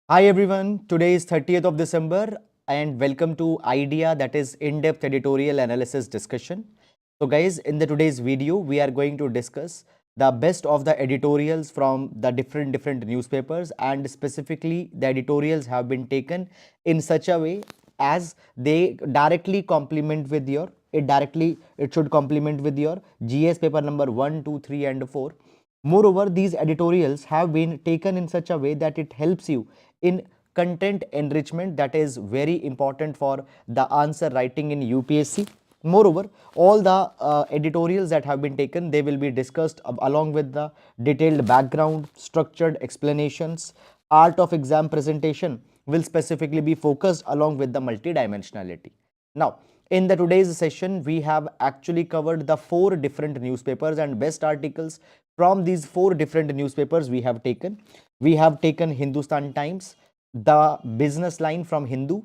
Hi everyone, today is 30th of December and welcome to IDEA, that is in-depth editorial analysis discussion. So guys, in the today's video, we are going to discuss the best of the editorials from the different newspapers, and specifically the editorials have been taken in such a way as they directly complement with your, it should complement with your GS paper number 1, 2, 3 and 4. Moreover, these editorials have been taken in such a way that it helps you in content enrichment, that is very important for the answer writing in UPSC. Moreover, all the editorials that have been taken, they will be discussed along with the detailed background, structured explanations, art of exam presentation will specifically be focused along with the multidimensionality. Now, in the today's session, we have actually covered the 4 different newspapers and best articles from these 4 different newspapers we have taken. We have taken Hindustan Times, the Business Line from Hindu,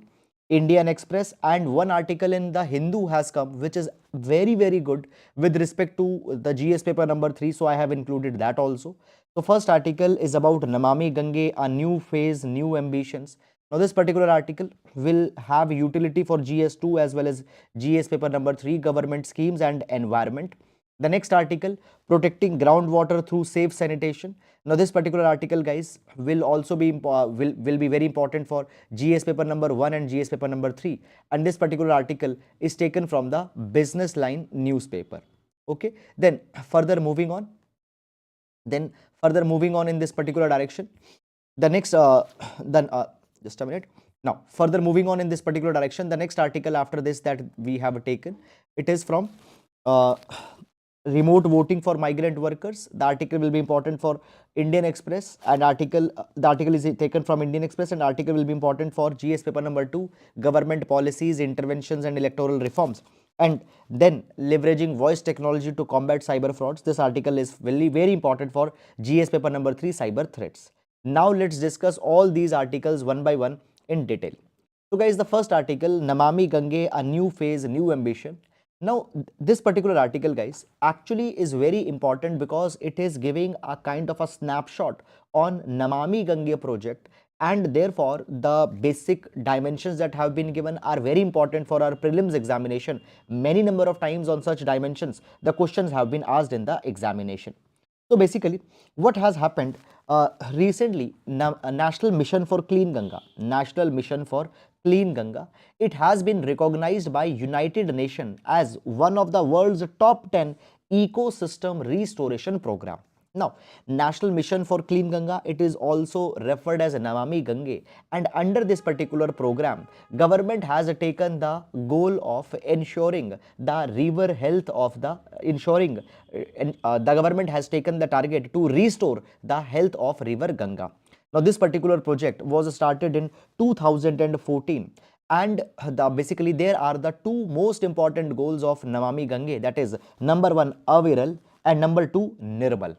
Indian Express, and one article in the Hindu has come which is very good with respect to the GS paper number 3, so I have included that also. So first article is about Namami Gange, a new phase, new ambitions. Now this particular article will have utility for GS2 as well as GS paper number 3, government schemes and environment. The next article, protecting groundwater through safe sanitation. Now this particular article, guys, will also be will be very important for GS paper number 1 and GS paper number 3, and this particular article is taken from the Business Line newspaper. Okay, then further moving on in this particular direction, the next then just a minute. Now further moving on in this particular direction, the next article after this that we have taken, it is from uh, remote voting for migrant workers. The article will be important for Indian Express, and the article is taken from Indian Express, and article will be important for GS paper number 2, government policies, interventions and electoral reforms. And then leveraging voice technology to combat cyber frauds. This article is very important for GS paper number 3, cyber threats. Now let's discuss all these articles one by one in detail. So guys, the first article, Namami Gange, a new phase, new ambition. Now this particular article, guys, actually is very important because it is giving a kind of a snapshot on Namami Gange project, and therefore the basic dimensions that have been given are very important for our prelims examination. Many number of times on such dimensions the questions have been asked in the examination. So basically what has happened recently, National Mission for Clean Ganga, National Mission for Clean Ganga, it has been recognized by United Nations as one of the world's top 10 ecosystem restoration program. Now, National Mission for Clean Ganga, it is also referred as Namami Gange, and under this particular program, government has taken the goal of ensuring the river health of the the government has taken the target to restore the health of river Ganga. Now, this particular project was started in 2014, and basically there are the 2 most important goals of Namami Gange, that is number 1 Aviral and number 2 Nirmal.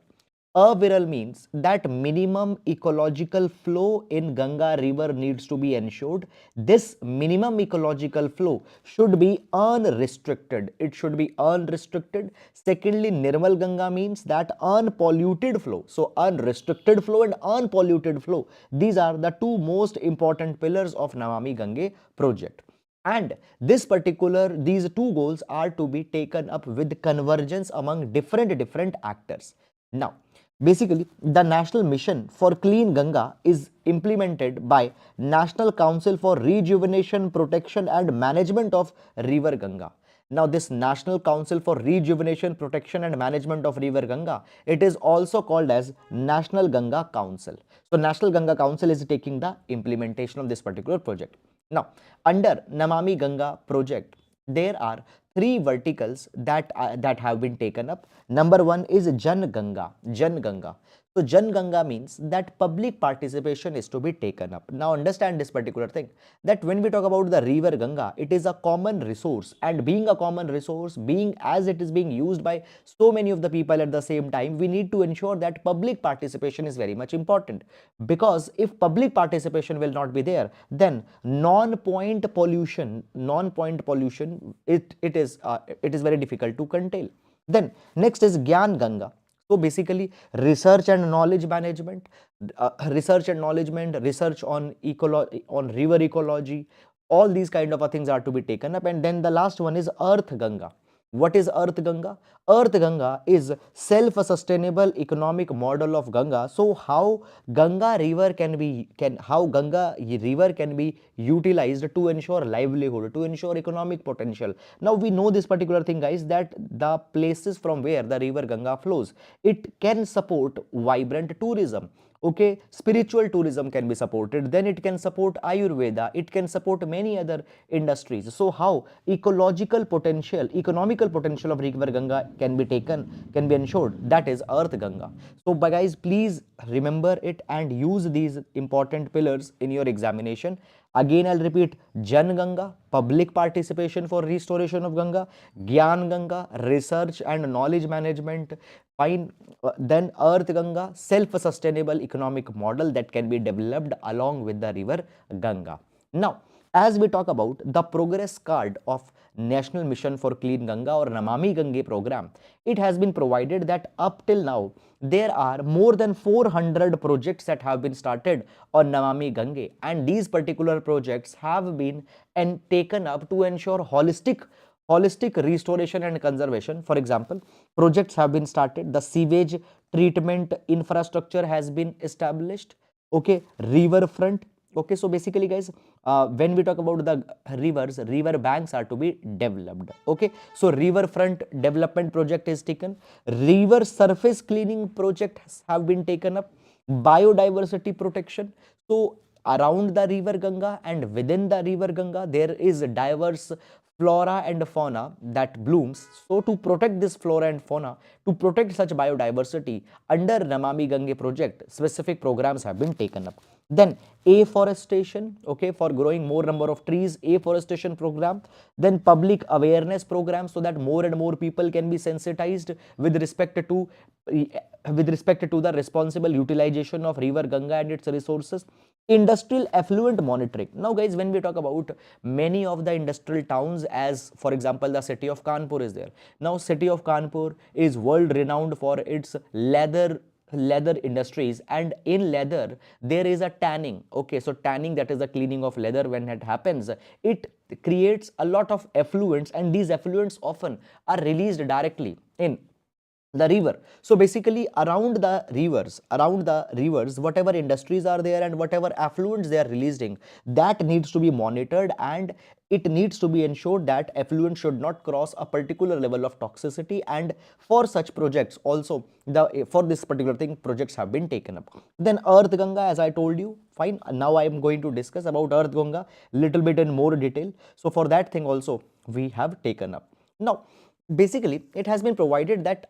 Aviral means that minimum ecological flow in Ganga river needs to be ensured. This minimum ecological flow should be unrestricted. It should be unrestricted. Secondly, Nirmal Ganga means that unpolluted flow. So unrestricted flow and unpolluted flow, these are the 2 most important pillars of Namami Gange project. And these 2 goals are to be taken up with convergence among different actors. Now, basically, the National Mission for Clean Ganga is implemented by National Council for Rejuvenation, Protection and Management of River Ganga. Now, this National Council for Rejuvenation, Protection and Management of River Ganga, it is also called as National Ganga Council. So, National Ganga Council is taking the implementation of this particular project. Now, under Namami Ganga project, there are 3 verticals that have been taken up. Number 1 is Jan Ganga. Jan Ganga. So Jan Ganga means that public participation is to be taken up. Now understand this particular thing, that when we talk about the river Ganga, it is a common resource, and being a common resource, being as it is being used by so many of the people at the same time, we need to ensure that public participation is very much important, because if public participation will not be there, then non-point pollution, it is very difficult to contain. Then next is Gyan Ganga. So basically, research and knowledge management, research on on river ecology, all these kind of things are to be taken up. And then the last one is Earth Ganga. What is Earth Ganga? Earth Ganga is self-sustainable economic model of Ganga. So how Ganga river can be utilized to ensure livelihood, to ensure economic potential. Now we know this particular thing, guys, that the places from where the river Ganga flows, it can support vibrant tourism. Okay, spiritual tourism can be supported, then it can support Ayurveda, it can support many other industries. So how ecological potential, economical potential of river Ganga can be taken, can be ensured, that is Earth Ganga. So but guys, please remember it and use these important pillars in your examination. Again, I'll repeat: Jan Ganga, public participation for restoration of Ganga; Gyan Ganga, research and knowledge management; fine. Then Earth Ganga, self-sustainable economic model that can be developed along with the river Ganga. Now, as we talk about the progress card of National Mission for Clean Ganga or Namami Gange program, it has been provided that up till now there are more than 400 projects that have been started on Namami Gange, and these particular projects have been taken up to ensure holistic restoration and conservation. For example, projects have been started, the sewage treatment infrastructure has been established, okay, riverfront. Okay, so basically, guys, when we talk about the rivers, river banks are to be developed. Okay, so riverfront development project is taken, river surface cleaning projects have been taken up, biodiversity protection. So around the river Ganga and within the river Ganga, there is diverse flora and fauna that blooms. So to protect this flora and fauna, to protect such biodiversity, under Namami Gange project, specific programs have been taken up. Then afforestation, okay, for growing more number of trees, afforestation program. Then public awareness program, so that more and more people can be sensitized with respect to the responsible utilization of river Ganga and its resources. Industrial effluent monitoring. Now guys, when we talk about many of the industrial towns, as for example the city of Kanpur is there. Now city of Kanpur is world renowned for its leather industries, and in leather there is a tanning. Okay, so tanning, that is the cleaning of leather. When it happens, it creates a lot of effluents, and these effluents often are released directly in the river. So basically, around the rivers, whatever industries are there and whatever affluents they are releasing, that needs to be monitored, and it needs to be ensured that effluent should not cross a particular level of toxicity. And for such projects also, for this particular thing, projects have been taken up. Then Earth Ganga, as I told you, fine. Now I am going to discuss about Earth Ganga little bit in more detail. So for that thing also we have taken up. Now basically, it has been provided that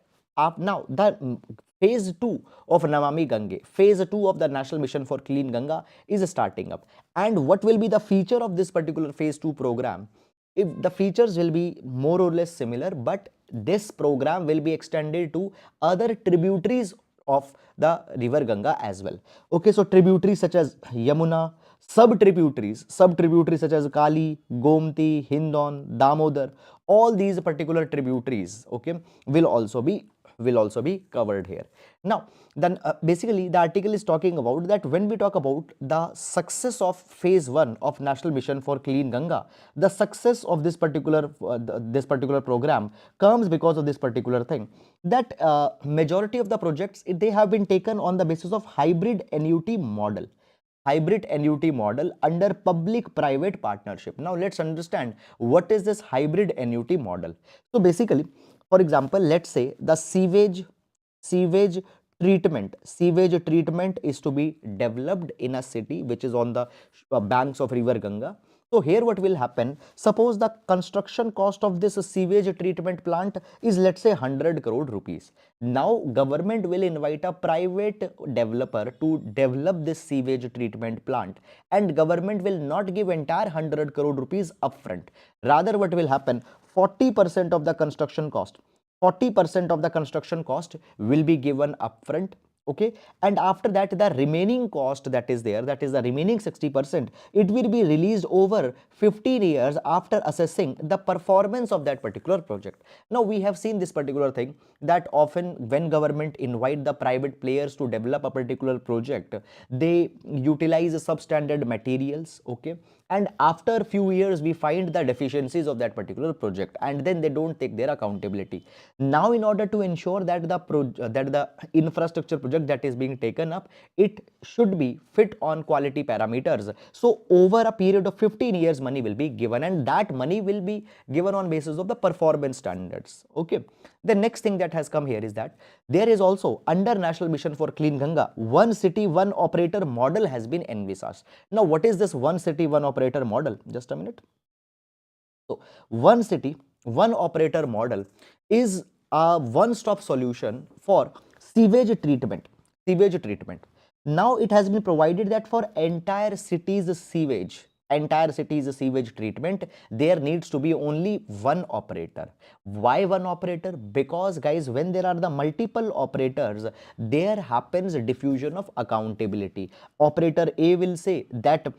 now the phase 2 of Namami Gange, phase 2 of the National Mission for Clean Ganga is starting up. And what will be the feature of this particular phase 2 program? If the features will be more or less similar, but this program will be extended to other tributaries of the river Ganga as well. Okay, so tributaries such as Yamuna, sub-tributaries such as Kali, Gomti, Hindon, Damodar, all these particular tributaries, okay, will also be covered here. Now then basically the article is talking about that when we talk about the success of phase 1 of National Mission for Clean Ganga, the success of this particular program comes because of this particular thing, that majority of the projects, they have been taken on the basis of hybrid annuity model, under public private partnership. Now let's understand what is this hybrid annuity model. So basically, for example, let's say the sewage treatment is to be developed in a city which is on the banks of river Ganga. So here what will happen, suppose the construction cost of this sewage treatment plant is, let's say, 100 crore rupees. Now government will invite a private developer to develop this sewage treatment plant, and government will not give entire 100 crore rupees upfront. Rather what will happen, 40% of the construction cost will be given upfront. Okay, and after that the remaining cost that is there, that is the remaining 60%, it will be released over 15 years after assessing the performance of that particular project. Now we have seen this particular thing, that often when government invite the private players to develop a particular project, they utilize substandard materials. Okay, and after few years we find the deficiencies of that particular project, and then they don't take their accountability. Now in order to ensure that the infrastructure project that is being taken up, it should be fit on quality parameters, so over a period of 15 years money will be given, and that money will be given on basis of the performance standards. Okay, the next thing that has come here is that there is also, under National Mission for Clean Ganga, one city one operator model has been envisaged. Now what is this one city one operator model? Just a minute. So one city one operator model is a one-stop solution for sewage treatment. Sewage treatment. Now it has been provided that for entire city's sewage treatment, there needs to be only one operator. Why one operator? Because guys, when there are the multiple operators, there happens diffusion of accountability. Operator A will say that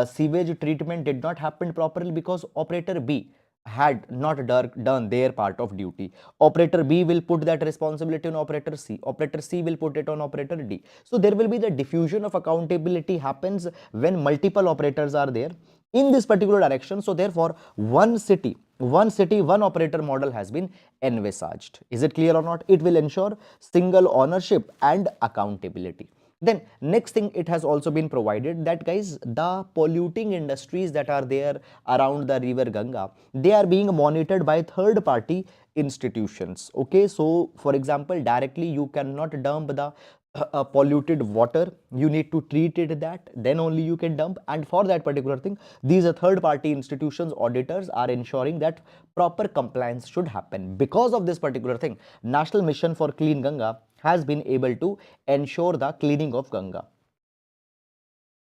sewage treatment did not happen properly because operator B had not done their part of duty. Operator B will put that responsibility on operator C. Operator C will put it on operator D. So there will be the diffusion of accountability happens when multiple operators are there in this particular direction. So therefore, one city, one operator model has been envisaged. Is it clear or not? It will ensure single ownership and accountability. Then next thing, it has also been provided that guys, the polluting industries that are there around the river Ganga, they are being monitored by third party institutions. Okay, so for example, directly you cannot dump the polluted water, you need to treat it, that then only you can dump, and for that particular thing, these are third party institutions, auditors are ensuring that proper compliance should happen. Because of this particular thing, National Mission for Clean Ganga has been able to ensure the cleaning of Ganga.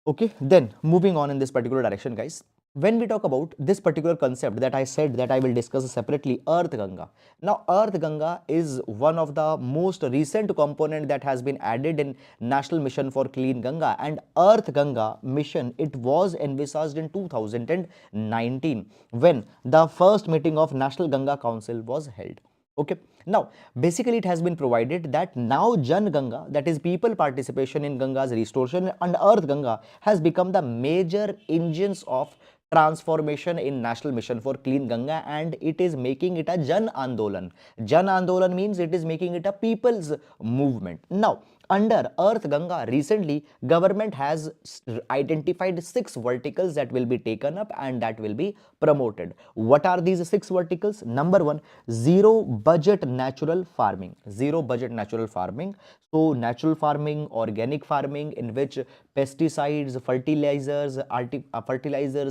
Okay, then moving on in this particular direction, guys, when we talk about this particular concept that I said that I will discuss separately, Earth Ganga. Now Earth Ganga is one of the most recent component that has been added in National Mission for Clean Ganga, and Earth Ganga mission, it was envisaged in 2019 when the first meeting of National Ganga Council was held. Okay, now basically it has been provided that now Jan Ganga, that is people participation in Ganga's restoration, and Earth Ganga has become the major engines of transformation in National Mission for Clean Ganga, and it is making it a Jan Andolan. Jan Andolan means it is making it a people's movement. Now under Earth Ganga, recently government has identified 6 verticals that will be taken up and that will be promoted. What are these 6 verticals? Number 1, zero budget natural farming. Zero budget natural farming. So natural farming, organic farming, in which pesticides, fertilizers,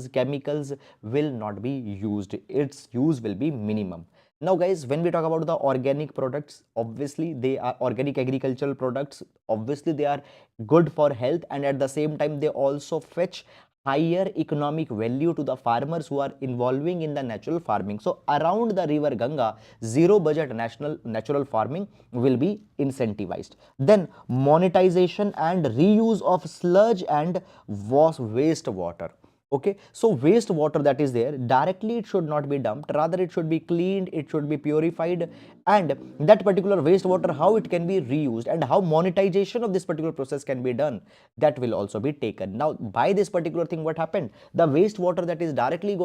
chemicals will not be used. Its use will be minimum. Now guys, when we talk about the organic products, obviously they are organic agricultural products, obviously they are good for health, and at the same time they also fetch higher economic value to the farmers who are involving in the natural farming. So around the river Ganga, zero budget natural farming will be incentivized. Then monetization and reuse of sludge and waste water. Okay, so wastewater that is there, directly it should not be dumped, rather it should be cleaned, it should be purified, and that particular wastewater, how it can be reused and how monetization of this particular process can be done, that will also be taken. Now by this particular thing, what happened, the wastewater that is directly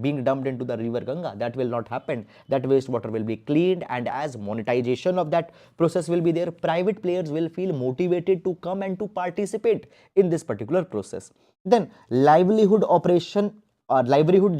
being dumped into the river Ganga, that will not happen. That wastewater will be cleaned, and as monetization of that process will be there, private players will feel motivated to come and to participate in this particular process. Then livelihood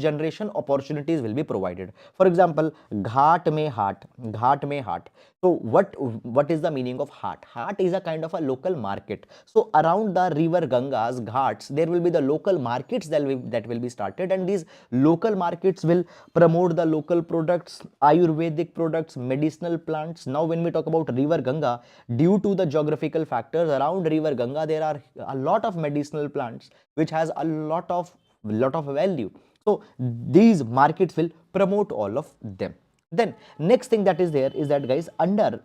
generation opportunities will be provided. For example, ghat mein haat. So what is the meaning of haat? Haat is a kind of a local market. So around the river Ganga's ghats, there will be the local markets that will be started, and these local markets will promote the local products, Ayurvedic products, medicinal plants. Now when we talk about river Ganga, due to the geographical factors around river Ganga, there are a lot of medicinal plants which has a lot of value. So these markets will promote all of them. Then next thing that is there is that, guys, under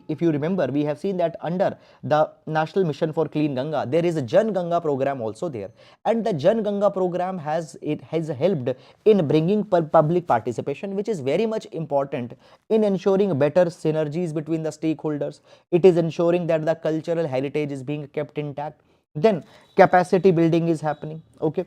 if you remember, we have seen that under the National Mission for Clean Ganga, there is a Jan Ganga program also there, and the Jan Ganga program has helped in bringing public participation, which is very much important in ensuring better synergies between the stakeholders. It is ensuring that the cultural heritage is being kept intact. Then capacity building is happening. Okay,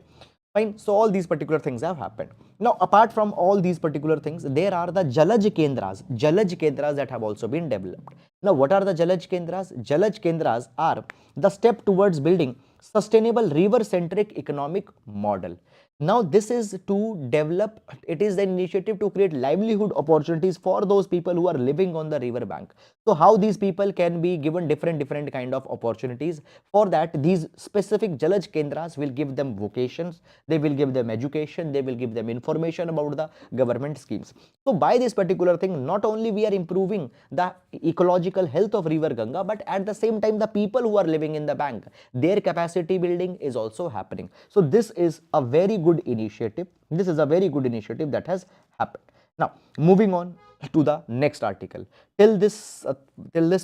fine. So all these particular things have happened. Now, apart from all these particular things, there are the Jalaj Kendras that have also been developed. Now, what are the Jalaj Kendras? Jalaj Kendras are the step towards building sustainable river-centric economic model. Now, this is to develop, it is the initiative to create livelihood opportunities for those people who are living on the river bank. So, how these people can be given different kind of opportunities? For that, these specific Jalaj Kendras will give them vocations, they will give them education, they will give them information about the government schemes. So, by this particular thing, not only we are improving the ecological health of river Ganga, but at the same time, the people who are living in the bank, their capacity building is also happening. So, this is a very good initiative. This is a very good initiative that has happened. Now, moving on to the next article. Till this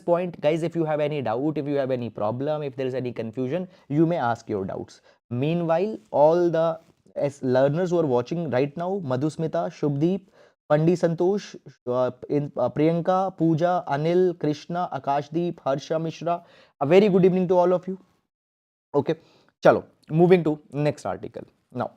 point, guys, if you have any doubt, if you have any problem, if there is any confusion, you may ask your doubts. Meanwhile, all the learners who are watching right now, Madhusmita, Shubdeep, Pandi Santosh, Priyanka, Pooja, Anil, Krishna, Akashdeep, Harsha Mishra, a very good evening to all of you. Okay, chalo, moving to next article. Now,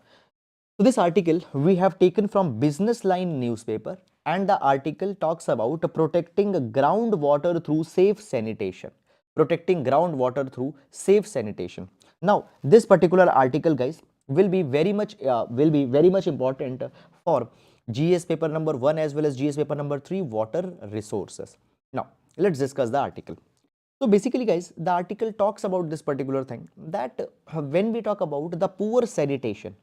so this article we have taken from Business Line newspaper, and the article talks about protecting groundwater through safe sanitation. Protecting groundwater through safe sanitation. Now, this particular article, guys, will be very much important for GS paper number 1 as well as GS paper number 3, water resources. Now, let's discuss the article. So basically, guys, the article talks about this particular thing, that when we talk about the poor sanitation,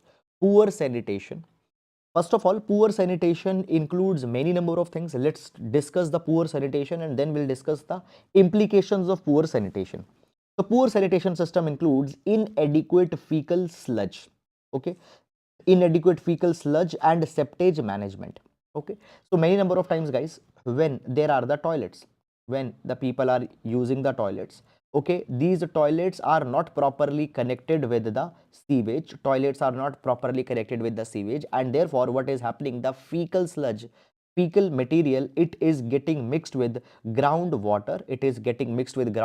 first of all, poor sanitation includes many number of things. Let's discuss the poor sanitation and then we'll discuss the implications of poor sanitation. The poor sanitation system includes inadequate fecal sludge, okay, inadequate fecal sludge and septage management. Okay, so many number of times, guys, when there are the toilets, when the people are using the toilets, okay, these toilets are not properly connected with the sewage, and therefore what is happening, the fecal sludge, fecal material, it is getting mixed with groundwater, it is getting mixed with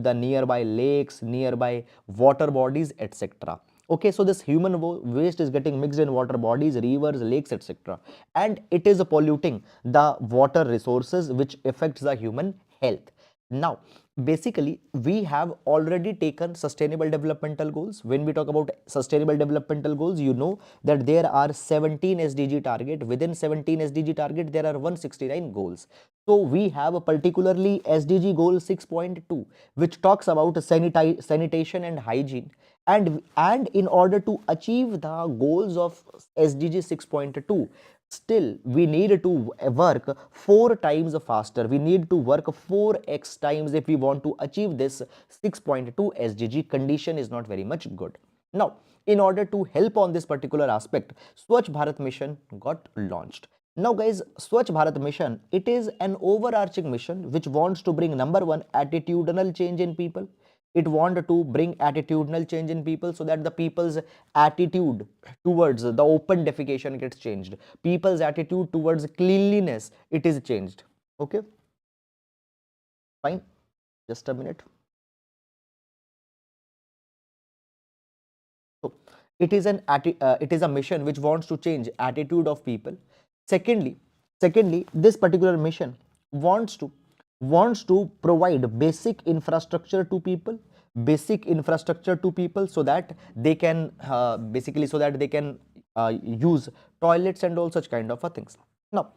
the nearby lakes, nearby water bodies, etc. Okay, so this human waste is getting mixed in water bodies, rivers, lakes, etc. And it is polluting the water resources, which affects the human health. Now, basically, we have already taken sustainable developmental goals. When we talk about sustainable developmental goals, you know that there are 17 SDG target. Within 17 SDG target, there are 169 goals. So we have particularly SDG goal 6.2, which talks about sanitation and hygiene. And in order to achieve the goals of SDG 6.2, still we need to work 4 times faster. We need to work 4x times if we want to achieve this 6.2 SDG. Condition is not very much good. Now, in order to help on this particular aspect, Swachh Bharat Mission got launched. Now, guys, Swachh Bharat Mission, it is an overarching mission which wants to bring, number one, attitudinal change in people. It wants to bring attitudinal change in people, so that the people's attitude towards the open defecation gets changed. People's attitude towards cleanliness, it is changed. Okay, fine, just a minute. So it is a mission which wants to change attitude of people. Secondly, this particular mission wants to provide basic infrastructure to people, so that they can use toilets and all such kind of things. Now,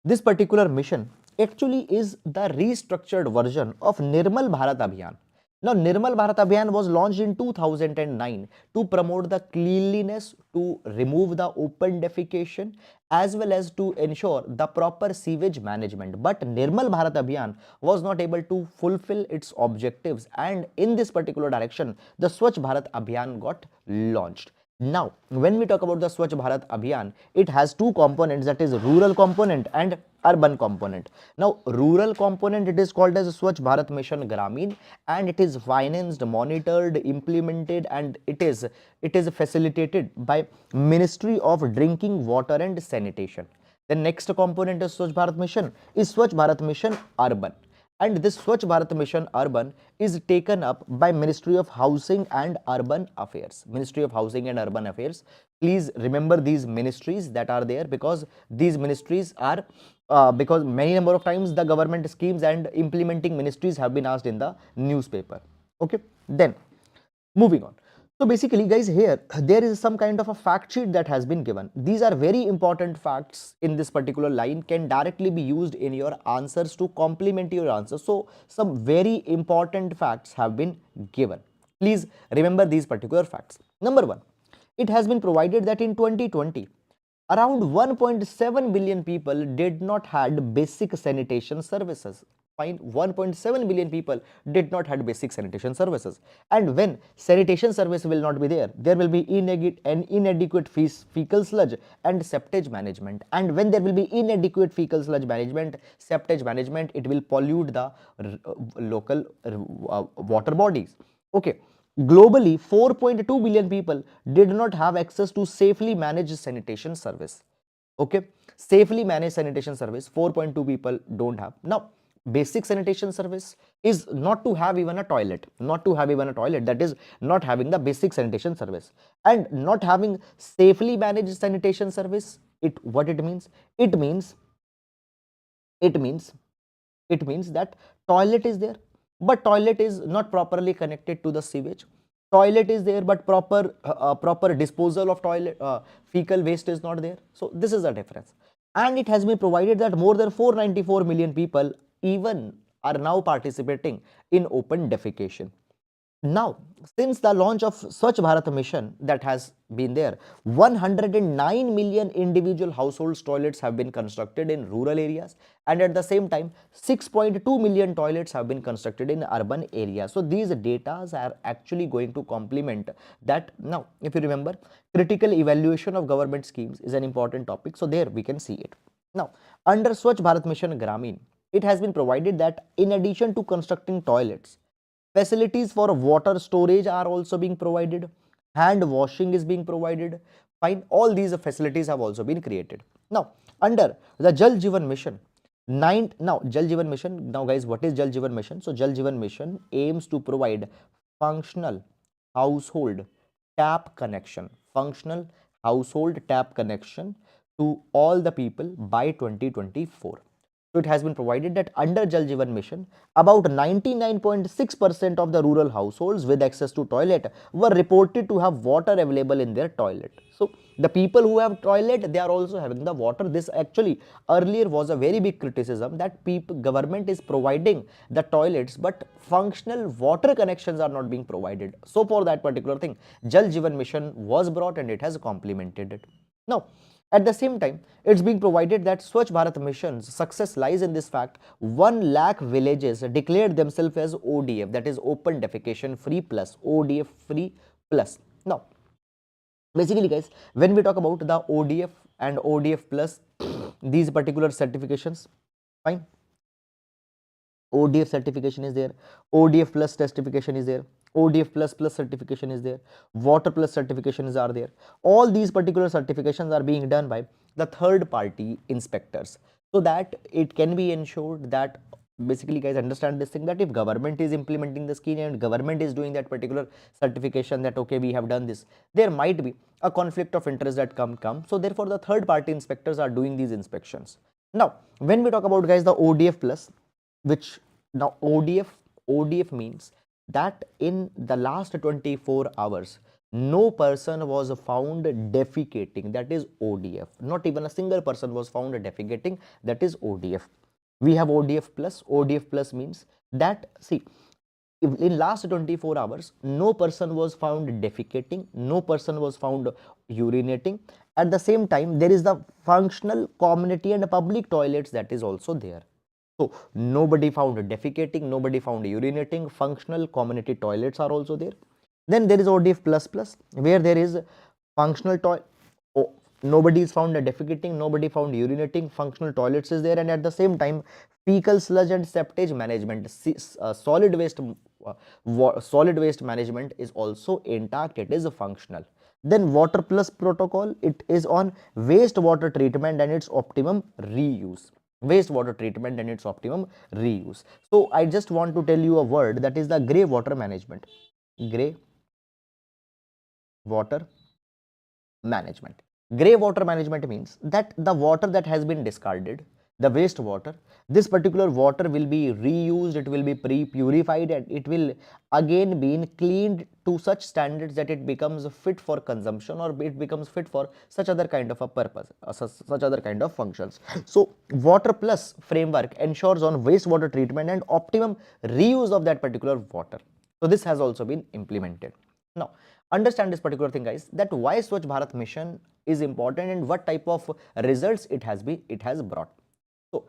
this particular mission actually is the restructured version of Nirmal Bharat Abhiyan. Now, Nirmal Bharat Abhiyan was launched in 2009 to promote the cleanliness, to remove the open defecation, as well as to ensure the proper sewage management. But Nirmal Bharat Abhiyan was not able to fulfill its objectives, and in this particular direction, the Swachh Bharat Abhiyan got launched. Now, when we talk about the Swachh Bharat Abhiyan, it has two components, that is rural component and urban component. Now, rural component, it is called as Swachh Bharat Mission Gramin, and it is financed, monitored, implemented, and it is facilitated by Ministry of Drinking Water and Sanitation. The next component is Swachh Bharat Mission is Swachh Bharat Mission Urban, and this Swachh Bharat Mission Urban is taken up by Ministry of Housing and Urban Affairs. Ministry of Housing and Urban Affairs. Please remember these ministries that are there, because these ministries are because many number of times the government schemes and implementing ministries have been asked in the newspaper. Okay, then moving on. So basically guys, here there is some kind of a fact sheet that has been given. These are very important facts in this particular line, can directly be used in your answers to complement your answers. So some very important facts have been given. Please remember these particular facts. Number one, it has been provided that in 2020 around 1.7 billion people did not had basic sanitation services. Fine, 1.7 billion people did not had basic sanitation services. And when sanitation service will not be there, there will be inadequate fecal sludge and septage management. And when there will be inadequate fecal sludge management, septage management, it will pollute the local water bodies. Okay. Globally, 4.2 billion people did not have access to safely managed sanitation service. Okay, safely managed sanitation service, 4.2 people don't have. Now, basic sanitation service is not to have even a toilet, that is not having the basic sanitation service. And not having safely managed sanitation service, what it means? It means that toilet is there, but toilet is not properly connected to the sewage. Toilet is there, but proper disposal of toilet fecal waste is not there. So this is the difference. And it has been provided that more than 494 million people even are now participating in open defecation. Now, since the launch of Swachh Bharat Mission that has been there, 109 million individual households toilets have been constructed in rural areas, and at the same time 6.2 million toilets have been constructed in urban areas. So these data are actually going to complement that. Now, if you remember, critical evaluation of government schemes is an important topic, so there we can see it. Now, under Swachh Bharat Mission Gramin, it has been provided that in addition to constructing toilets, facilities for water storage are also being provided, hand washing is being provided. Fine, all these facilities have also been created. Now, under the Jal Jeevan Mission, now guys, what is Jal Jeevan Mission? So Jal Jeevan Mission aims to provide functional household tap connection, to all the people by 2024. So it has been provided that under Jal Jeevan Mission, about 99.6% of the rural households with access to toilet were reported to have water available in their toilet. So the people who have toilet, they are also having the water. This actually earlier was a very big criticism that government is providing the toilets, but functional water connections are not being provided. So for that particular thing, Jal Jeevan Mission was brought and it has complemented it. Now, at the same time, it's being provided that Swachh Bharat Mission's success lies in this fact: 1 lakh villages declared themselves as ODF, that is Open Defecation Free Plus, ODF Free Plus. Now, basically guys, when we talk about the ODF and ODF Plus, these particular certifications, fine, ODF certification is there, ODF Plus certification is there, ODF plus certification is there, water plus certifications are there. All these particular certifications are being done by the third party inspectors, so that it can be ensured that, basically guys, understand this thing, that if government is implementing the scheme and government is doing that particular certification, that okay, we have done this, there might be a conflict of interest that come. So therefore the third party inspectors are doing these inspections. Now, when we talk about guys the ODF plus, which now ODF means that in the last 24 hours, no person was found defecating, that is ODF. Not even a single person was found defecating, that is ODF. We have ODF plus. ODF plus means that, see, if in last 24 hours, no person was found defecating, no person was found urinating. At the same time, there is the functional community and public toilets that is also there. So nobody found defecating, nobody found urinating, functional community toilets are also there. Then there is ODF plus plus, where there is functional toilet, oh, nobody is found defecating, nobody found urinating, functional toilets is there, and at the same time fecal sludge and septage management, solid waste management is also intact, it is functional. Then water plus protocol, it is on wastewater treatment and its optimum reuse. Wastewater treatment and its optimum reuse. So I just want to tell you a word, that is the grey water management. Grey water management. Grey water management means that the water that has been discarded, the waste water, this particular water will be reused, it will be purified, and it will again be cleaned to such standards that it becomes fit for consumption, or it becomes fit for such other kind of a purpose, such other kind of functions. So water plus framework ensures on wastewater treatment and optimum reuse of that particular water. So this has also been implemented. Now understand this particular thing, guys, that why Swachh Bharat mission is important and what type of results it has brought. So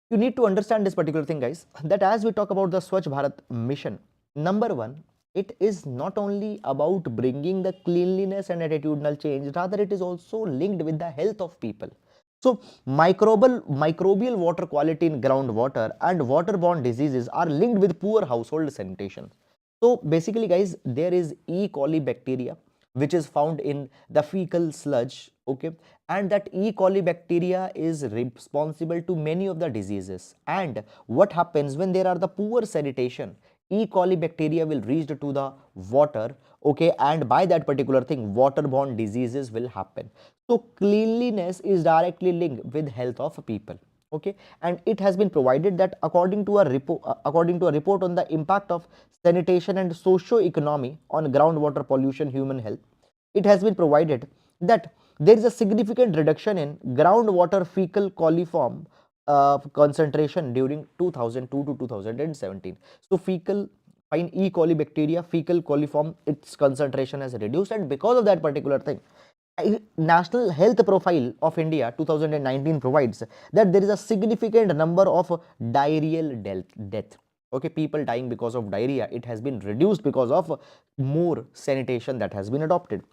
you need to understand this particular thing, guys, that as we talk about the Swachh Bharat mission, number one, it is not only about bringing the cleanliness and attitudinal change, rather it is also linked with the health of people. So microbial water quality in groundwater and waterborne diseases are linked with poor household sanitation. So basically, guys, there is E. coli bacteria which is found in the fecal sludge, okay, and that E. coli bacteria is responsible to many of the diseases. And what happens when there are the poor sanitation, E. coli bacteria will reach to the water, okay, and by that particular thing waterborne diseases will happen. So cleanliness is directly linked with health of people, okay, and it has been provided that according to a report on the impact of sanitation and socio-economy on groundwater pollution human health, it has been provided that there is a significant reduction in groundwater fecal coliform concentration during 2002 to 2017. So fecal fine E. coli bacteria, fecal coliform, its concentration has reduced, and because of that particular thing, National Health Profile of India 2019 provides that there is a significant number of diarrheal death. Okay, people dying because of diarrhea, it has been reduced because of more sanitation that has been adopted.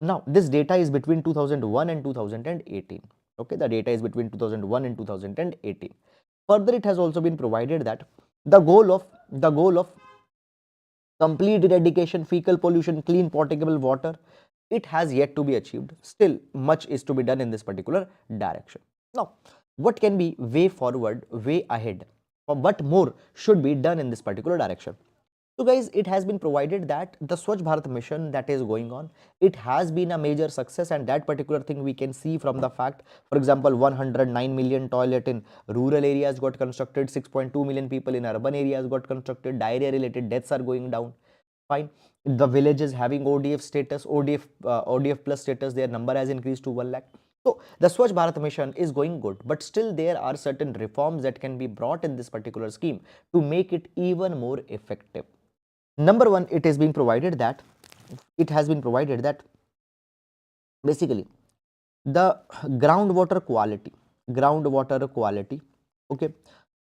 Now this data is between 2001 and 2018. Okay, the data is between 2001 and 2018. Further, it has also been provided that the goal of complete eradication fecal pollution, clean potable water, it has yet to be achieved. Still much is to be done in this particular direction. Now what can be way forward, way ahead, or what more should be done in this particular direction? So guys, it has been provided that the Swachh Bharat mission that is going on, it has been a major success, and that particular thing we can see from the fact, for example, 109 million toilet in rural areas got constructed, 6.2 million people in urban areas got constructed, diarrhea related deaths are going down. Fine. The villages having ODF status, ODF plus status, their number has increased to 1 lakh. So the Swachh Bharat mission is going good, but still there are certain reforms that can be brought in this particular scheme to make it even more effective. Number one, it has been provided that basically the groundwater quality, okay,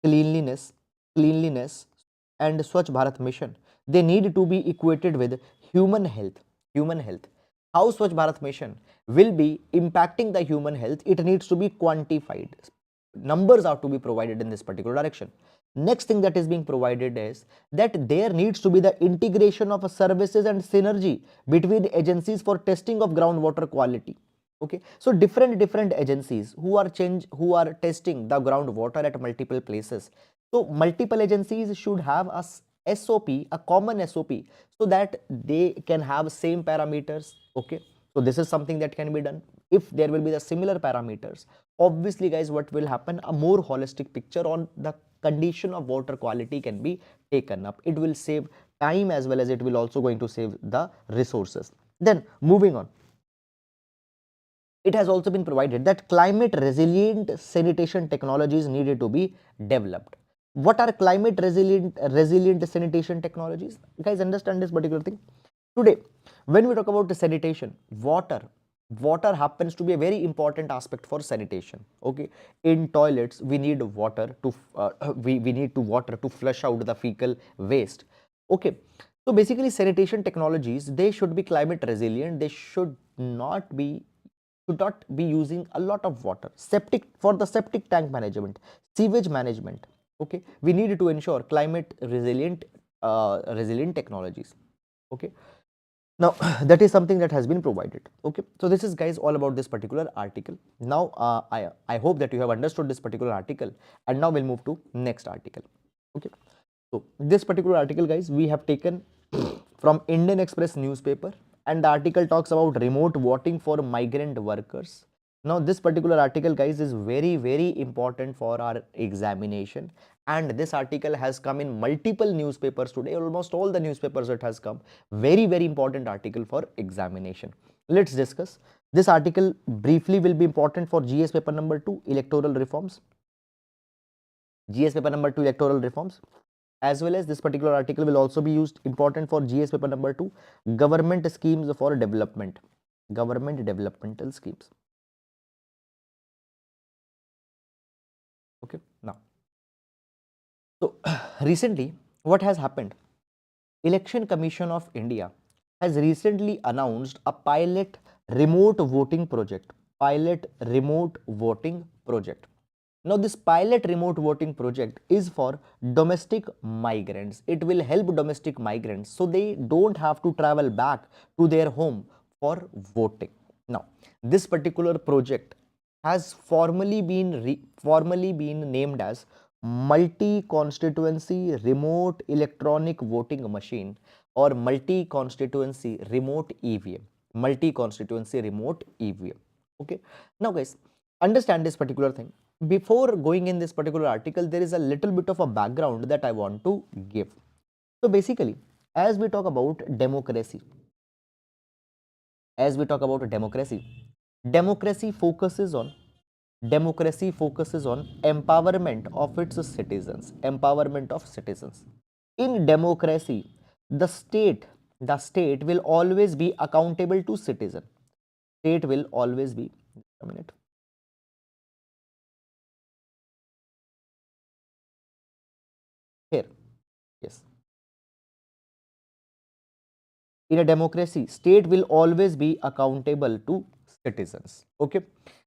cleanliness, and Swachh Bharat mission, they need to be equated with human health. How Swachh Bharat mission will be impacting the human health, it needs to be quantified. Numbers are to be provided in this particular direction. Next thing that is being provided is that there needs to be the integration of services and synergy between agencies for testing of groundwater quality. Okay, so different agencies who are testing the groundwater at multiple places. So multiple agencies should have a SOP, a common SOP, so that they can have same parameters. Okay, so this is something that can be done. If there will be the similar parameters, obviously guys, what will happen, a more holistic picture on the condition of water quality can be taken up. It will save time as well as it will also going to save the resources. Then moving on, it has also been provided that climate resilient sanitation technologies needed to be developed. What are climate resilient sanitation technologies? Guys, understand this particular thing. Today, when we talk about the sanitation, water happens to be a very important aspect for sanitation. Okay, in toilets we need water to we need to water to flush out the fecal waste. Okay, So basically sanitation technologies, they should be climate resilient. They should not be using a lot of water. Septic, for the septic tank management, sewage management, okay, we need to ensure climate resilient technologies. Okay, now that is something that has been provided. Okay, so this is guys all about this particular article. Now I hope that you have understood this particular article, and now we'll move to next article. Okay, so this particular article guys we have taken from Indian Express newspaper, and the article talks about remote voting for migrant workers. Now this particular article guys is very important for our examination, and this article has come in multiple newspapers today, almost all the newspapers it has come. Very important article for examination. Let's discuss. This article briefly will be important for GS paper number 2 electoral reforms. GS paper number 2 electoral reforms, as well as this particular article will also be used important for GS paper number 2 government schemes for development, government developmental schemes. Okay, now so recently what has happened, Election Commission of India has recently announced a pilot remote voting project. Pilot remote voting project. Now this pilot remote voting project is for domestic migrants. It will help domestic migrants so they don't have to travel back to their home for voting. Now this particular project has formally been named as multi-constituency remote electronic voting machine, or multi-constituency remote EVM. Multi-constituency remote EVM. Okay, now guys understand this particular thing. Before going in this particular article, there is a little bit of a background that I want to give. So basically, as we talk about democracy, democracy focuses on empowerment of its citizens. Empowerment of citizens. In democracy, the state will always be accountable to citizen. State will always be, a minute. Here, yes. In a democracy, state will always be accountable to citizens. Okay.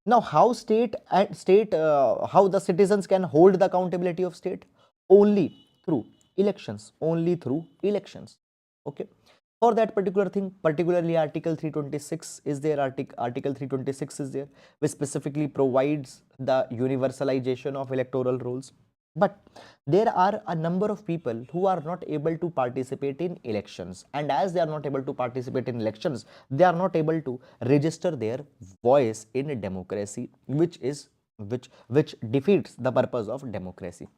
Now, how how the citizens can hold the accountability of state? Only through elections. Only through elections. Okay. For that particular thing, particularly Article 326 is there. Article 326 is there, which specifically provides the universalization of electoral rolls. But there are a number of people who are not able to participate in elections, and as they are not able to participate in elections, they are not able to register their voice in a democracy, which defeats the purpose of democracy.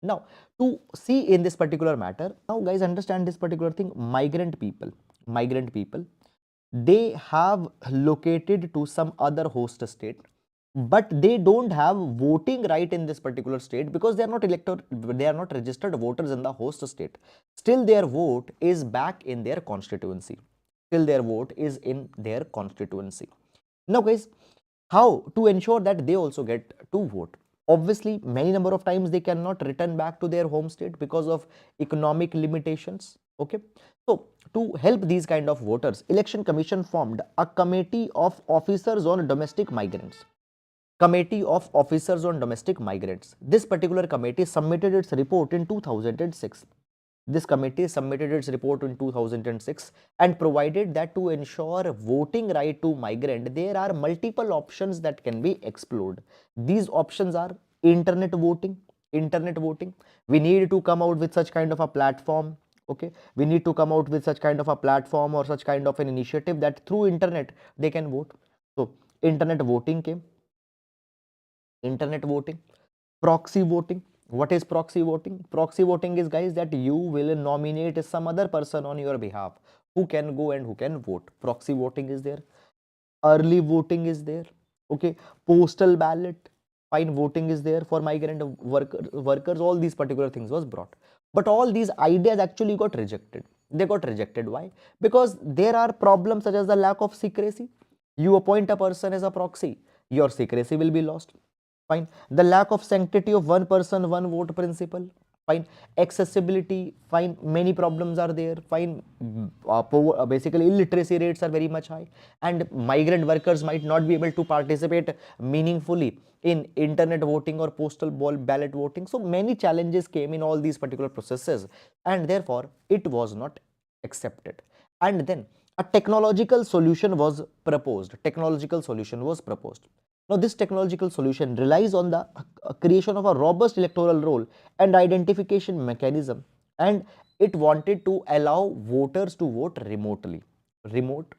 Now, to see in this particular matter, now guys understand this particular thing. Migrant people, they have located to some other host state, but they don't have voting right in this particular state because they are not registered voters in the host state. Still their vote is back in their constituency. Still their vote is in their constituency. Now guys, how to ensure that they also get to vote? Obviously, many number of times they cannot return back to their home state because of economic limitations. Okay, so to help these kind of voters, Election Commission formed a committee of officers on domestic migrants. Committee of Officers on Domestic Migrants. This particular committee submitted its report in 2006. This committee submitted its report in 2006 and provided that to ensure voting right to migrant, there are multiple options that can be explored. These options are internet voting. Internet voting. We need to come out with such kind of a platform. Okay, we need to come out with such kind of a platform or such kind of an initiative that through internet they can vote. So internet voting came. Internet voting. Proxy voting. What is proxy voting? Proxy voting is, guys, that you will nominate some other person on your behalf who can go and who can vote. Proxy voting is there. Early voting is there. Okay, postal ballot, fine, voting is there for migrant workers. All these particular things was brought, but all these ideas actually got rejected. They got rejected. Why? Because there are problems such as the lack of secrecy. You appoint a person as a proxy, your secrecy will be lost. Fine. The lack of sanctity of one person, one vote principle. fine. Accessibility, fine, many problems are there, fine. Basically illiteracy rates are very much high, and migrant workers might not be able to participate meaningfully in internet voting or postal ballot voting. So many challenges came in all these particular processes, and therefore it was not accepted. And then a technological solution was proposed. Now this technological solution relies on the creation of a robust electoral roll and identification mechanism, and it wanted to allow voters to vote remotely. Vote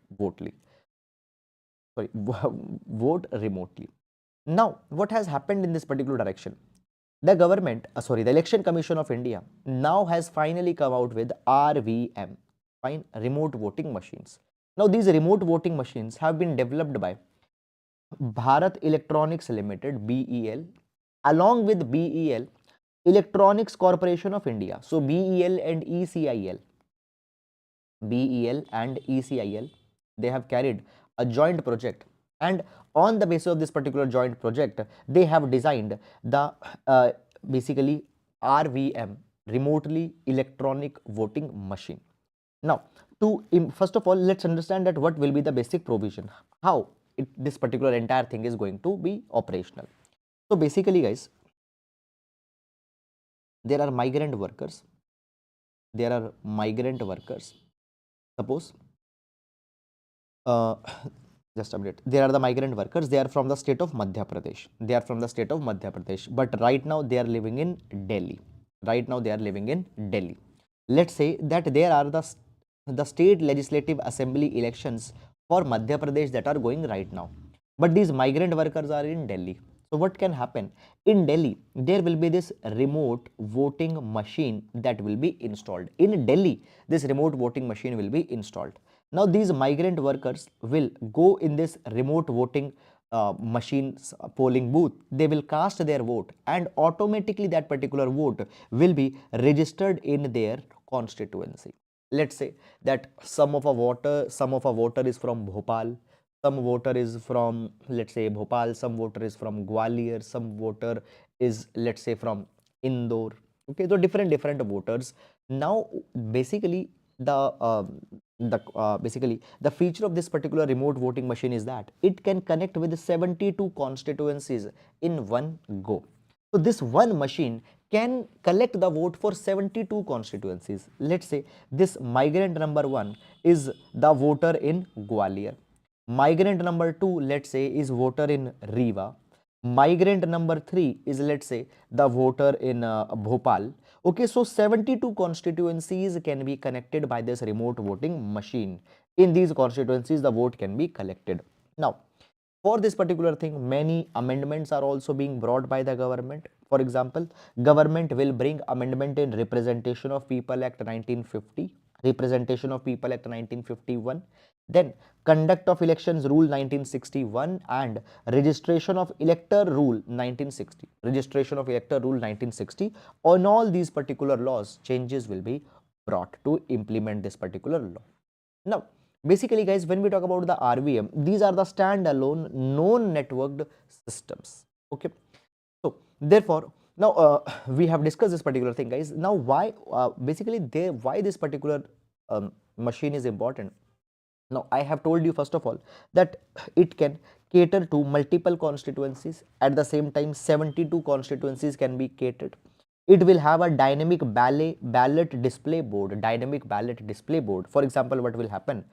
remotely. Now what has happened in this particular direction? The the Election Commission of India now has finally come out with RVM, fine, remote voting machines. Now these remote voting machines have been developed by Bharat Electronics Limited, BEL, along with BEL, Electronics Corporation of India. So BEL and ECIL, they have carried a joint project, and on the basis of this particular joint project, they have designed the basically RVM, remotely electronic voting machine. Now, first of all, let's understand that what will be the basic provision, how this particular entire thing is going to be operational. So basically, guys, there are migrant workers. Suppose just a minute. There are the migrant workers. They are from the state of Madhya Pradesh. But right now they are living in Delhi. Let's say that there are the state legislative assembly elections for Madhya Pradesh that are going right now. But these migrant workers are in Delhi. So what can happen? In Delhi, there will be this remote voting machine that will be installed. In Delhi, this remote voting machine will be installed. Now these migrant workers will go in this remote voting machine's polling booth. They will cast their vote, and automatically that particular vote will be registered in their constituency. Let's say that some of a voter is from Bhopal, some voter is from, let's say, Bhopal, some voter is from Gwalior, some voter is, let's say, from Indore. Okay, so different voters. Now basically the feature of this particular remote voting machine is that it can connect with 72 constituencies in one go. So this one machine can collect the vote for 72 constituencies. Let's say this migrant number 1 is the voter in Gwalior. Migrant number 2, let's say, is voter in Rewa. Migrant number 3 is, let's say, the voter in Bhopal. Okay, so 72 constituencies can be connected by this remote voting machine. In these constituencies, the vote can be collected. Now, for this particular thing, many amendments are also being brought by the government. For example, government will bring amendment in Representation of People Act 1950, Representation of People Act 1951, then Conduct of Elections Rule 1961 and Registration of Elector Rule 1960. On all these particular laws, changes will be brought to implement this particular law. Now, basically, guys, when we talk about the RVM, these are the standalone non-networked systems. Okay, so therefore, now we have discussed this particular thing, guys. Now, why why this particular machine is important? Now, I have told you first of all that it can cater to multiple constituencies. At the same time, 72 constituencies can be catered. It will have a dynamic ballot display board. For example, what will happen?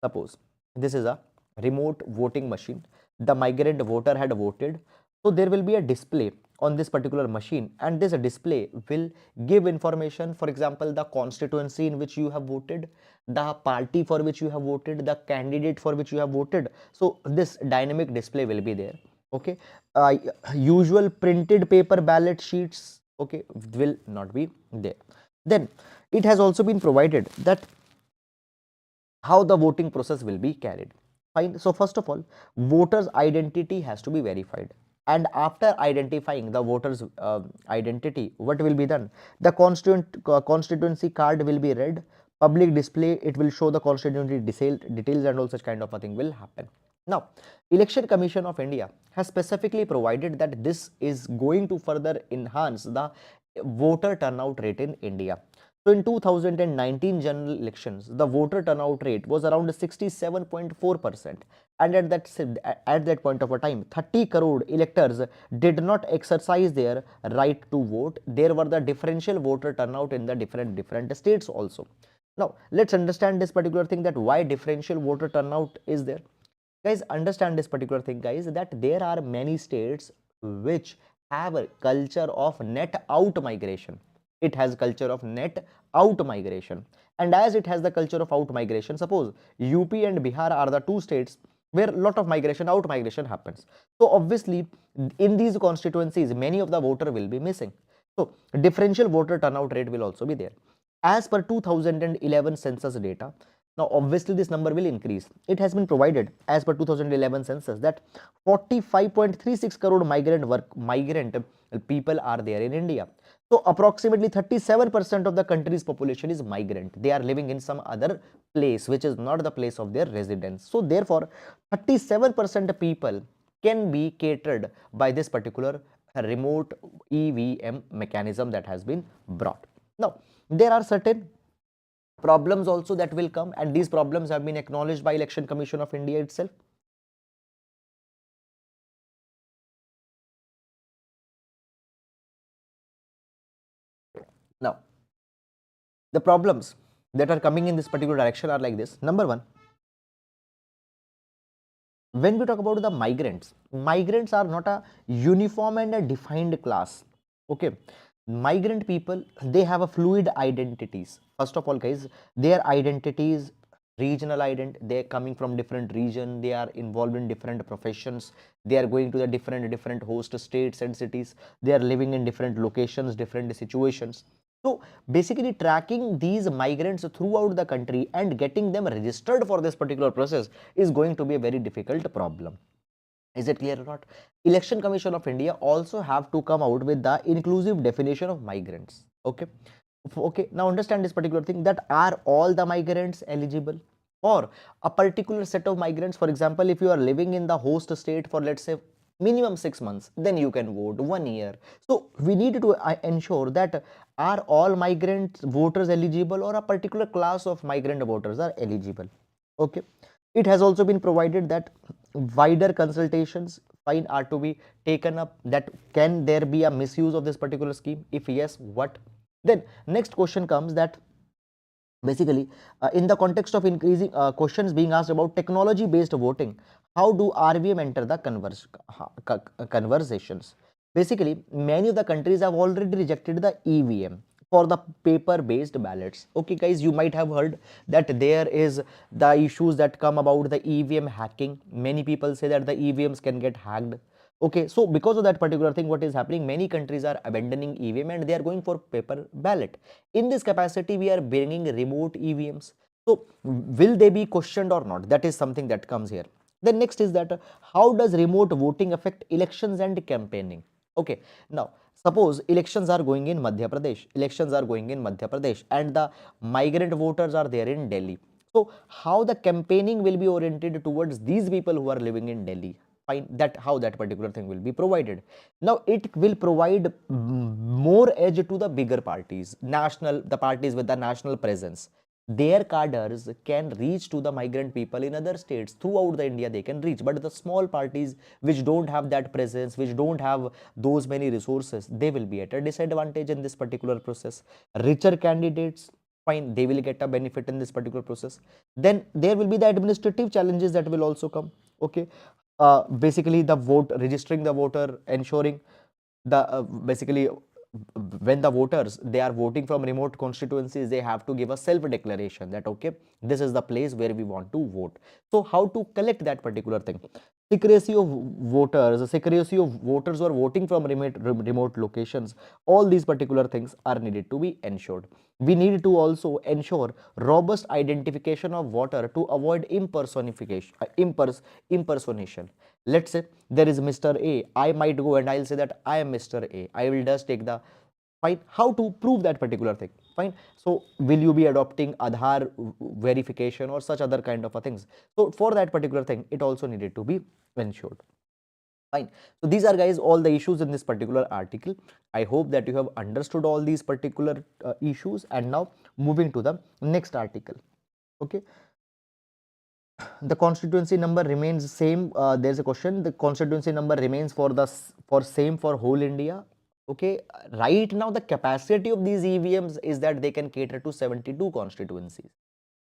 Suppose this is a remote voting machine. The migrant voter had voted. So there will be a display on this particular machine, and this display will give information. For example, the constituency in which you have voted, the party for which you have voted, the candidate for which you have voted. So this dynamic display will be there. Okay, usual printed paper ballot sheets, okay, will not be there. Then it has also been provided that how the voting process will be carried. Fine. So first of all, voters' identity has to be verified. And after identifying the voter's identity, what will be done? The constituency card will be read, public display, it will show the constituency details, and all such kind of a thing will happen. Now, Election Commission of India has specifically provided that this is going to further enhance the voter turnout rate in India. So in 2019 general elections, the voter turnout rate was around 67.4%, and at that point of a time, 30 crore electors did not exercise their right to vote. There were the differential voter turnout in the different states also. Now let's understand this particular thing, that why differential voter turnout is there. Guys, understand this particular thing, guys, that there are many states which have a culture of net out migration. It has culture of net out migration, and as it has the culture of out migration, suppose UP and Bihar are the two states where a lot of migration, out migration happens. So obviously in these constituencies many of the voter will be missing, so differential voter turnout rate will also be there. As per 2011 census data, now obviously this number will increase. It has been provided as per 2011 census that 45.36 crore migrant people are there in India. So approximately 37% of the country's population is migrant. They are living in some other place which is not the place of their residence. So therefore 37% people can be catered by this particular remote EVM mechanism that has been brought. Now there are certain problems also that will come, and these problems have been acknowledged by Election Commission of India itself. Now the problems that are coming in this particular direction are like this. Number one, when we talk about the migrants are not a uniform and a defined class. Okay, migrant people, they have a fluid identities. First of all, guys, their identities, regional identity, they're coming from different region, they are involved in different professions, they are going to the different host states and cities, they are living in different locations, different situations. So basically tracking these migrants throughout the country and getting them registered for this particular process is going to be a very difficult problem. Is it clear or not? Election Commission of India also have to come out with the inclusive definition of migrants. Okay. Okay. Now understand this particular thing, that are all the migrants eligible, or a particular set of migrants. For example, if you are living in the host state for, let's say, minimum 6 months, then you can vote 1 year. So we need to ensure that are all migrant voters eligible, or a particular class of migrant voters are eligible. Okay. It has also been provided that wider consultations fine are to be taken up. That can there be a misuse of this particular scheme? If yes, what? Then next question comes that basically in the context of increasing questions being asked about technology based voting, how do RVM enter the conversations? Basically many of the countries have already rejected the EVM for the paper based ballots. Okay guys, you might have heard that there is the issues that come about the EVM hacking. Many people say that the EVMs can get hacked. Okay, so because of that particular thing, what is happening, many countries are abandoning EVM and they are going for paper ballot. In this capacity, we are bringing remote EVMs. So will they be questioned or not? That is something that comes here. Then next is that how does remote voting affect elections and campaigning? Okay, now suppose elections are going in Madhya Pradesh, and the migrant voters are there in Delhi. So how the campaigning will be oriented towards these people who are living in Delhi? Fine, that how that particular thing will be provided. Now it will provide more edge to the bigger parties, the parties with the national presence. Their cadres can reach to the migrant people in other states throughout the India, they can reach, but the small parties which don't have that presence, which don't have those many resources, they will be at a disadvantage in this particular process. Richer candidates, fine, they will get a benefit in this particular process. Then there will be the administrative challenges that will also come. Okay, basically the vote, registering the voter, ensuring the basically when the voters, they are voting from remote constituencies, they have to give a self declaration that okay, this is the place where we want to vote. So how to collect that particular thing? Secrecy of voters who are voting from remote locations, all these particular things are needed to be ensured. We need to also ensure robust identification of voter to avoid impersonation. Let's say there is Mr. A, I might go and I'll say that I am Mr. A, I will just take the fine. How to prove that particular thing? Fine. So will you be adopting Aadhaar verification or such other kind of a things? So for that particular thing, it also needed to be ensured. Fine. So these are, guys, all the issues in this particular article. I hope that you have understood all these particular issues. And now moving to the next article. Okay. The constituency number remains same. There's a question. The constituency number remains for same for whole India. Okay. Right now, the capacity of these EVMs is that they can cater to 72 constituencies.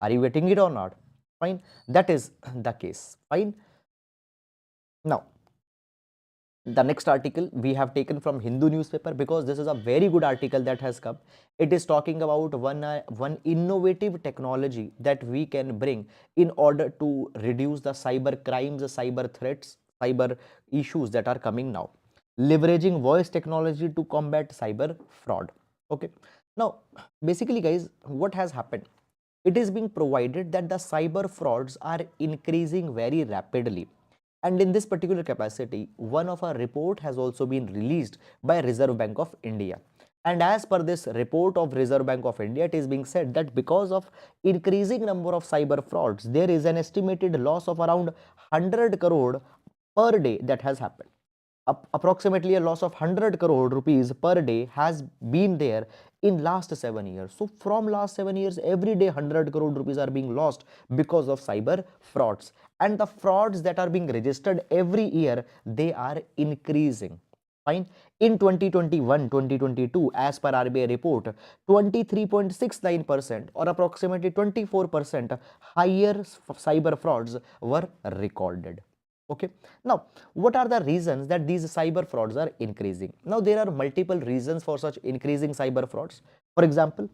Are you getting it or not? Fine. That is the case. Fine. Now, the next article we have taken from Hindu newspaper, because this is a very good article that has come. It is talking about one innovative technology that we can bring in order to reduce the cyber crimes, the cyber threats, cyber issues that are coming now, leveraging voice technology to combat cyber fraud. Okay. Now, basically, guys, what has happened? It is being provided that the cyber frauds are increasing very rapidly. And in this particular capacity, one of our report has also been released by Reserve Bank of India. And as per this report of Reserve Bank of India, it is being said that because of increasing number of cyber frauds, there is an estimated loss of around 100 crore per day that has happened. Approximately a loss of 100 crore rupees per day has been there in last 7 years. So from last 7 years, every day 100 crore rupees are being lost because of cyber frauds. And the frauds that are being registered every year, they are increasing. Fine. In 2021-2022, as per RBI report, 23.69% or approximately 24% higher cyber frauds were recorded. Okay. Now, what are the reasons that these cyber frauds are increasing? Now, there are multiple reasons for such increasing cyber frauds. For example,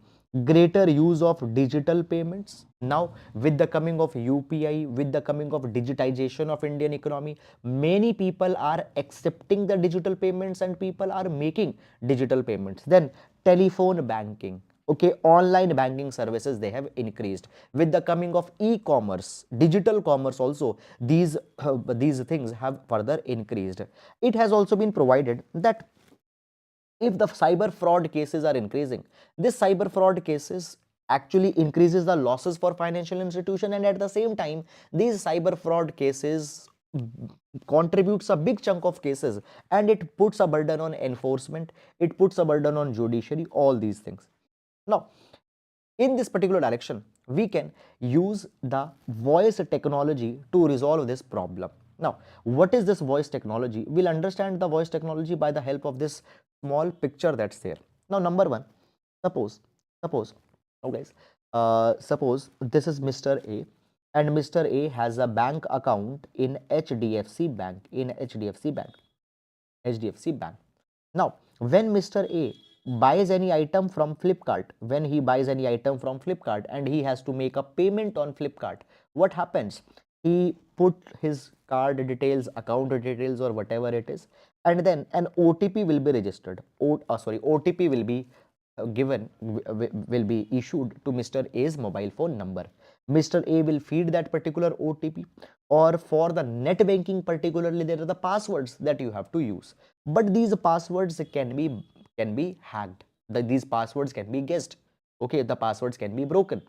greater use of digital payments. Now, with the coming of UPI, with the coming of digitization of Indian economy, many people are accepting the digital payments and people are making digital payments. Then telephone banking. Okay, online banking services, they have increased. With the coming of e-commerce, digital commerce also, these things have further increased. It has also been provided that if the cyber fraud cases are increasing, this cyber fraud cases actually increases the losses for financial institution, and at the same time, these cyber fraud cases contributes a big chunk of cases, and it puts a burden on enforcement, it puts a burden on judiciary, all these things. Now, in this particular direction, we can use the voice technology to resolve this problem. Now, what is this voice technology? We'll understand the voice technology by the help of this small picture that's there. Now, number one, suppose, oh guys, suppose this is Mr. A, and Mr. A has a bank account in HDFC Bank, HDFC Bank. Now, when Mr. A buys any item from Flipkart, and he has to make a payment on Flipkart, what happens? He put his card details, account details, or whatever it is, and then an OTP will be registered. OTP will be will be issued to Mr. A's mobile phone number. Mr. A will feed that particular OTP, or for the net banking particularly, there are the passwords that you have to use. But these passwords can be hacked. These passwords can be guessed. Okay, the passwords can be broken.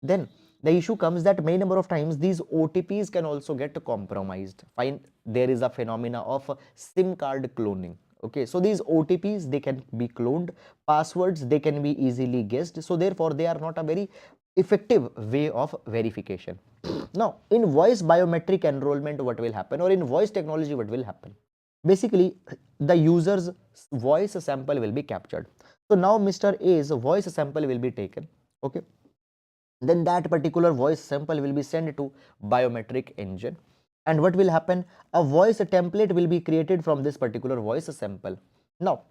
Then the issue comes that many number of times these OTPs can also get compromised. Fine, there is a phenomena of SIM card cloning. Okay, so these OTPs, they can be cloned, passwords, they can be easily guessed, so therefore they are not a very effective way of verification. Now, in voice biometric enrollment, what will happen, or in voice technology, what will happen? Basically, the user's voice sample will be captured. So now Mr. A's voice sample will be taken. Okay, then that particular voice sample will be sent to biometric engine, and what will happen? A voice template will be created from this particular voice sample. Now,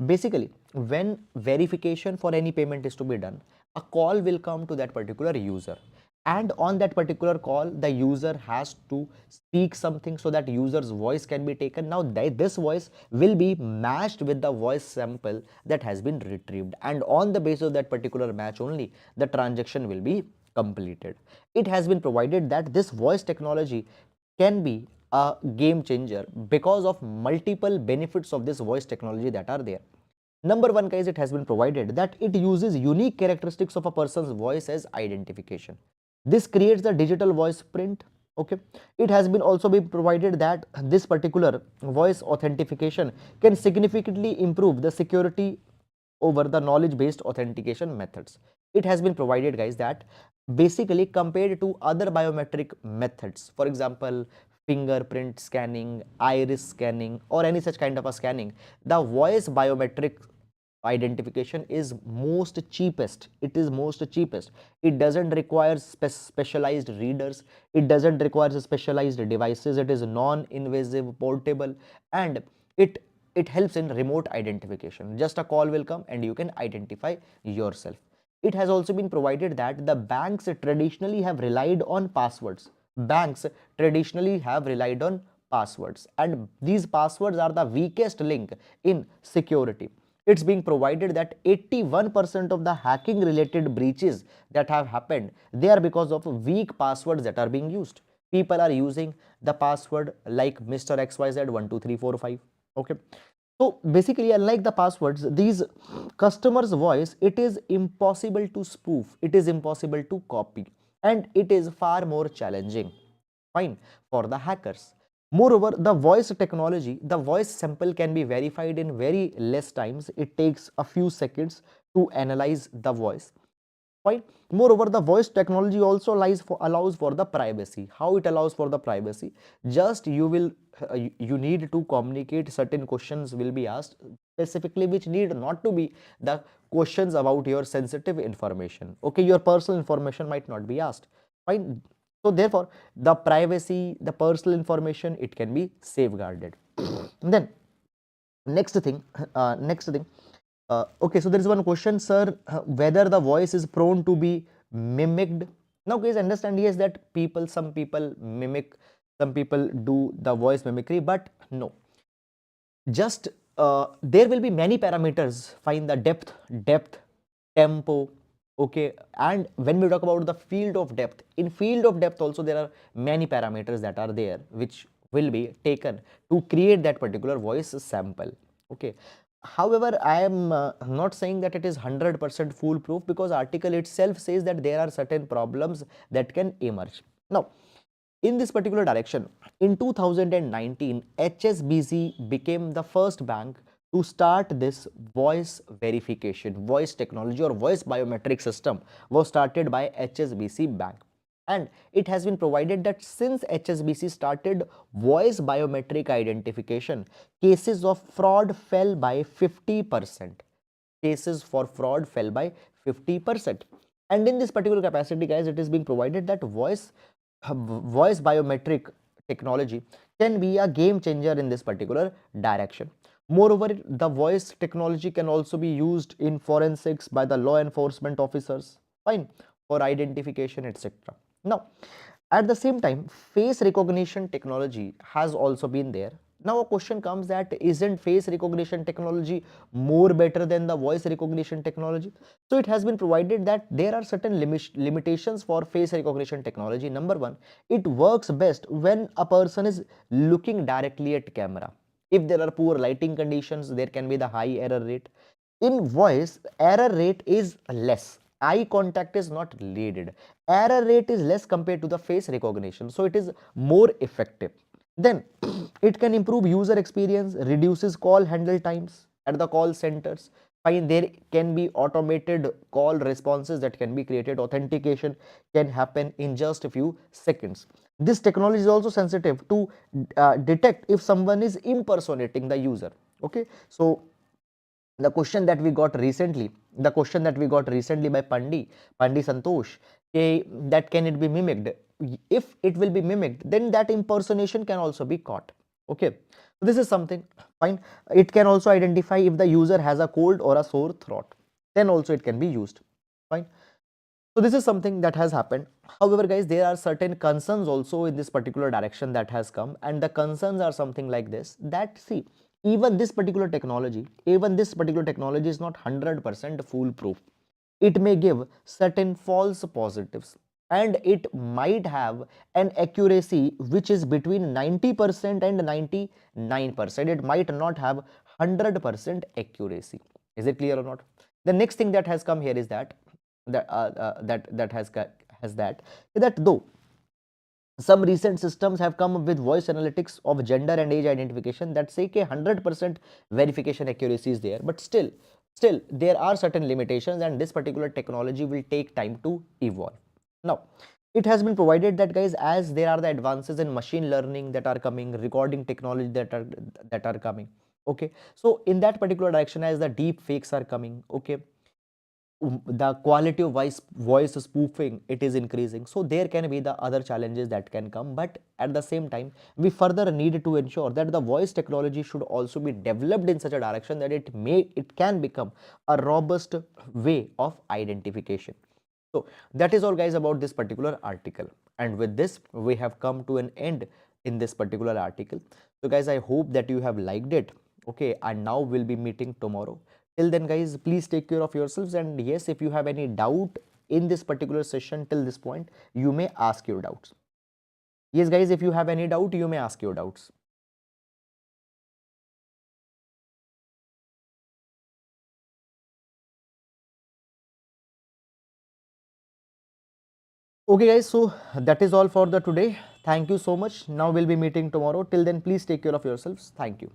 basically, when verification for any payment is to be done, a call will come to that particular user, and on that particular call, the user has to speak something so that user's voice can be taken. Now, this voice will be matched with the voice sample that has been retrieved, and on the basis of that particular match only, the transaction will be completed. It has been provided that this voice technology can be a game changer because of multiple benefits of this voice technology that are there. Number one, guys, it has been provided that it uses unique characteristics of a person's voice as identification. This creates the digital voice print, Okay, it has been also been provided that this particular voice authentication can significantly improve the security over the knowledge based authentication methods. It has been provided, guys, that basically compared to other biometric methods, for example fingerprint scanning, iris scanning, or any such kind of a scanning, the voice biometric identification is most cheapest. It is most cheapest. It doesn't require specialized readers, it doesn't require specialized devices, it is non-invasive, portable, and it helps in remote identification. Just a call will come and you can identify yourself. It has also been provided that the banks traditionally have relied on passwords. Banks traditionally have relied on passwords, and these passwords are the weakest link in security. It's being provided that 81% of the hacking related breaches that have happened, they are because of weak passwords that are being used. People are using the password like Mr. XYZ 12345. Okay, so basically, unlike the passwords, these customers voice, it is impossible to spoof, it is impossible to copy, and it is far more challenging, fine, for the hackers. Moreover, the voice technology, the voice sample can be verified in very less times. It takes a few seconds to analyze the voice. Fine. Moreover, the voice technology also allows for the privacy. How it allows for the privacy? Just you need to communicate, certain questions will be asked specifically which need not to be the questions about your sensitive information. Okay, your personal information might not be asked. Fine. So therefore, the privacy, the personal information, it can be safeguarded. Then next thing, okay, so there is one question, sir, whether the voice is prone to be mimicked. Now, guys, understand, yes, that some people mimic, some people do the voice mimicry, but no. Just there will be many parameters. Find the depth, tempo. Okay, and when we talk about the field of depth, in field of depth also there are many parameters that are there which will be taken to create that particular voice sample. Okay, however, I am not saying that it is 100% foolproof, because article itself says that there are certain problems that can emerge. Now, in this particular direction, in 2019, HSBC became the first bank to start this voice verification, voice technology or voice biometric system was started by HSBC Bank. And it has been provided that since HSBC started voice biometric identification, cases of fraud fell by 50%. Cases for fraud fell by 50%. And in this particular capacity, guys, it is being provided that voice biometric technology can be a game changer in this particular direction. Moreover, the voice technology can also be used in forensics by the law enforcement officers, fine, for identification, etc. Now, at the same time, face recognition technology has also been there. Now, a question comes that isn't face recognition technology more better than the voice recognition technology? So, it has been provided that there are certain limitations for face recognition technology. Number one, it works best when a person is looking directly at camera. If there are poor lighting conditions, there can be the high error rate. In voice, error rate is less. Eye contact is not needed. Error rate is less compared to the face recognition, so it is more effective. Then it can improve user experience, reduces call handle times at the call centers. Fine, there can be automated call responses that can be created. Authentication can happen in just a few seconds. This technology is also sensitive to detect if someone is impersonating the user. Okay, so the question that we got recently, by Pandi Santosh, that can it be mimicked? If it will be mimicked, then that impersonation can also be caught. Okay, so this is something fine. It can also identify if the user has a cold or a sore throat, then also it can be used, fine. So this is something that has happened. However, guys, there are certain concerns also in this particular direction that has come, and the concerns are something like this, that see, even this particular technology is not 100% foolproof. It may give certain false positives, and it might have an accuracy which is between 90% and 99%. It might not have 100% accuracy. Is it clear or not? The next thing that has come here is that that though some recent systems have come up with voice analytics of gender and age identification that say कि 100% verification accuracy is there, but still there are certain limitations, and this particular technology will take time to evolve. Now, it has been provided that, guys, as there are the advances in machine learning that are coming, recording technology that are coming, okay, so in that particular direction, as the deep fakes are coming, okay, the quality of voice spoofing, it is increasing, so there can be the other challenges that can come, but at the same time we further need to ensure that the voice technology should also be developed in such a direction that it can become a robust way of identification. So that is all, guys, about this particular article, and with this we have come to an end in this particular article. So guys, I hope that you have liked it, okay, and now we'll be meeting tomorrow. Till then, guys, please take care of yourselves, and yes, if you have any doubt in this particular session till this point, you may ask your doubts. Yes, guys, if you have any doubt, you may ask your doubts. Okay, guys, so that is all for the today. Thank you so much. Now we'll be meeting tomorrow. Till then, please take care of yourselves. Thank you.